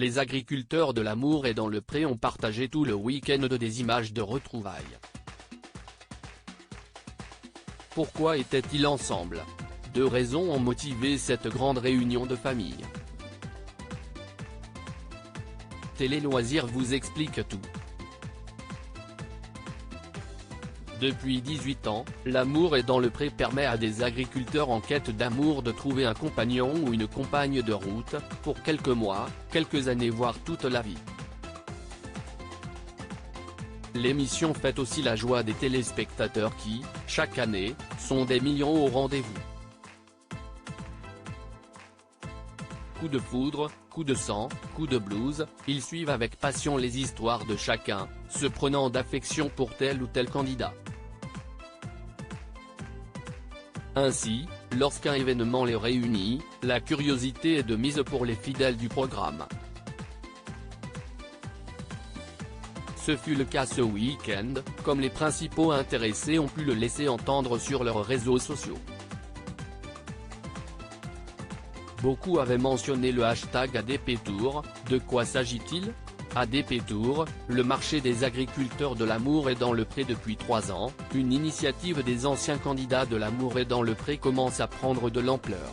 les agriculteurs de l'Amour et dans le Pré ont partagé tout le week-end des images de retrouvailles. Pourquoi étaient-ils ensemble? 2 raisons ont motivé cette grande réunion de famille. Télé Loisirs vous explique tout. Depuis 18 ans, l'Amour et dans le Pré permet à des agriculteurs en quête d'amour de trouver un compagnon ou une compagne de route, pour quelques mois, quelques années voire toute la vie. L'émission fait aussi la joie des téléspectateurs qui, chaque année, sont des millions au rendez-vous. Coup de foudre, coup de sang, coup de blues, ils suivent avec passion les histoires de chacun, se prenant d'affection pour tel ou tel candidat. Ainsi, lorsqu'un événement les réunit, la curiosité est de mise pour les fidèles du programme. Ce fut le cas ce week-end, comme les principaux intéressés ont pu le laisser entendre sur leurs réseaux sociaux. Beaucoup avaient mentionné le hashtag ADPTour, de quoi s'agit-il? ADPTour, le marché des agriculteurs de l'Amour et dans le Pré depuis 3 ans, une initiative des anciens candidats de l'Amour et dans le Pré commence à prendre de l'ampleur.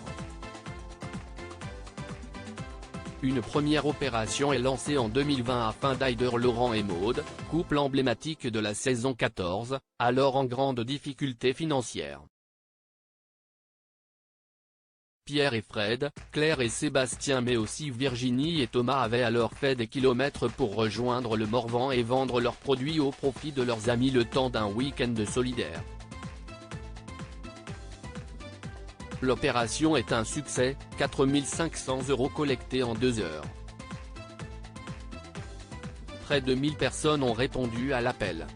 Une première opération est lancée en 2020 afin d'aider Laurent et Maude, couple emblématique de la saison 14, alors en grande difficulté financière. Pierre et Fred, Claire et Sébastien mais aussi Virginie et Thomas avaient alors fait des kilomètres pour rejoindre le Morvan et vendre leurs produits au profit de leurs amis le temps d'un week-end solidaire. L'opération est un succès, 4 500 € collectés en 2 heures. Près de 1000 personnes ont répondu à l'appel.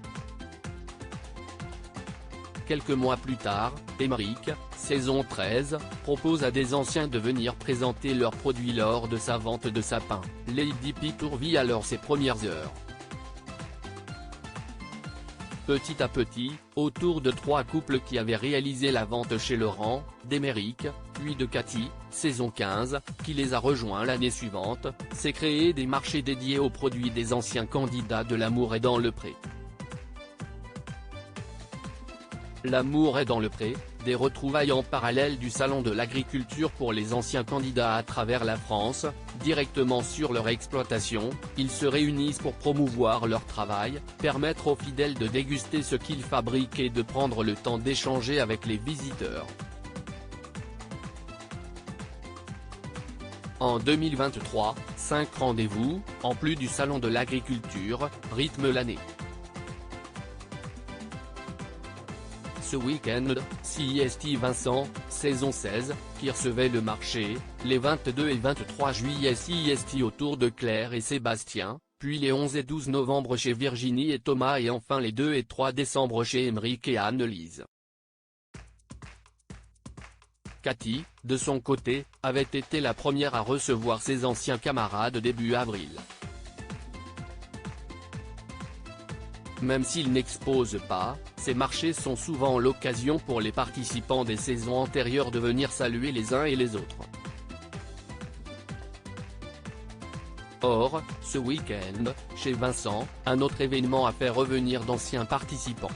Quelques mois plus tard, Émeric, saison 13, propose à des anciens de venir présenter leurs produits lors de sa vente de sapins. l'ADPTour vit alors ses premières heures. Petit à petit, autour de 3 couples qui avaient réalisé la vente chez Laurent, d'Émeric, puis de Cathy, saison 15, qui les a rejoints l'année suivante, s'est créé des marchés dédiés aux produits des anciens candidats de l'Amour et dans le Pré. L'Amour est dans le Pré, des retrouvailles en parallèle du salon de l'agriculture pour les anciens candidats à travers la France, directement sur leur exploitation, ils se réunissent pour promouvoir leur travail, permettre aux fidèles de déguster ce qu'ils fabriquent et de prendre le temps d'échanger avec les visiteurs. En 2023, 5 rendez-vous, en plus du salon de l'agriculture, rythment l'année. Ce week-end, CIST Vincent, saison 16, qui recevait le marché, les 22 et 23 juillet CIST autour de Claire et Sébastien, puis les 11 et 12 novembre chez Virginie et Thomas et enfin les 2 et 3 décembre chez Émeric et Anne-Lise. Cathy, de son côté, avait été la première à recevoir ses anciens camarades début avril. Même s'ils n'exposent pas, ces marchés sont souvent l'occasion pour les participants des saisons antérieures de venir saluer les uns et les autres. Or, ce week-end, chez Vincent, un autre événement a fait revenir d'anciens participants.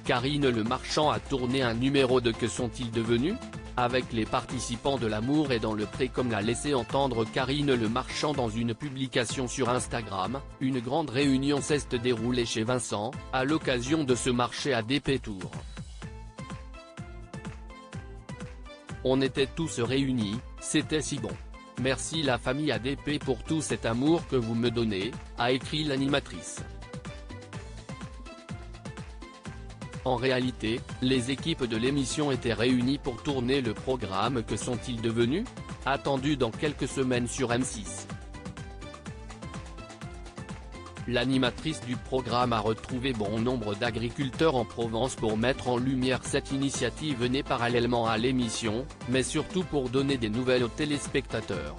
Karine Le Marchand a tourné un numéro de Que sont-ils devenus? Avec les participants de l'Amour et dans le Pré comme l'a laissé entendre Karine Le Marchand dans une publication sur Instagram, une grande réunion s'est déroulée chez Vincent, à l'occasion de ce marché ADPTour. On était tous réunis, c'était si bon. Merci la famille ADP pour tout cet amour que vous me donnez, a écrit l'animatrice. En réalité, les équipes de l'émission étaient réunies pour tourner le programme Que sont-ils devenus? Attendu dans quelques semaines sur M6. L'animatrice du programme a retrouvé bon nombre d'agriculteurs en Provence pour mettre en lumière cette initiative née parallèlement à l'émission, mais surtout pour donner des nouvelles aux téléspectateurs.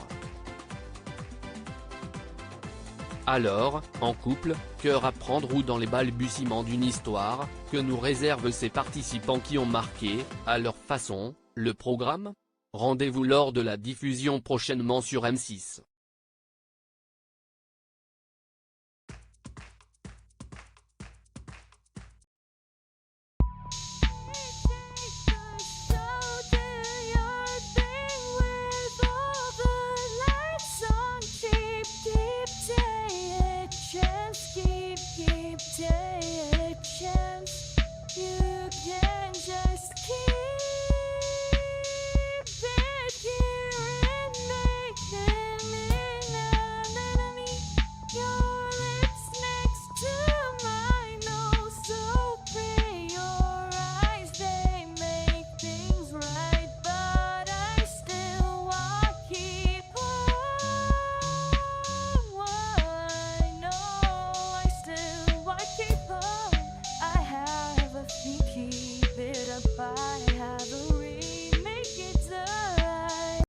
Alors, en couple, cœur à prendre ou dans les balbutiements d'une histoire, que nous réservent ces participants qui ont marqué, à leur façon, le programme? Rendez-vous lors de la diffusion prochainement sur M6. Keep it up, I have a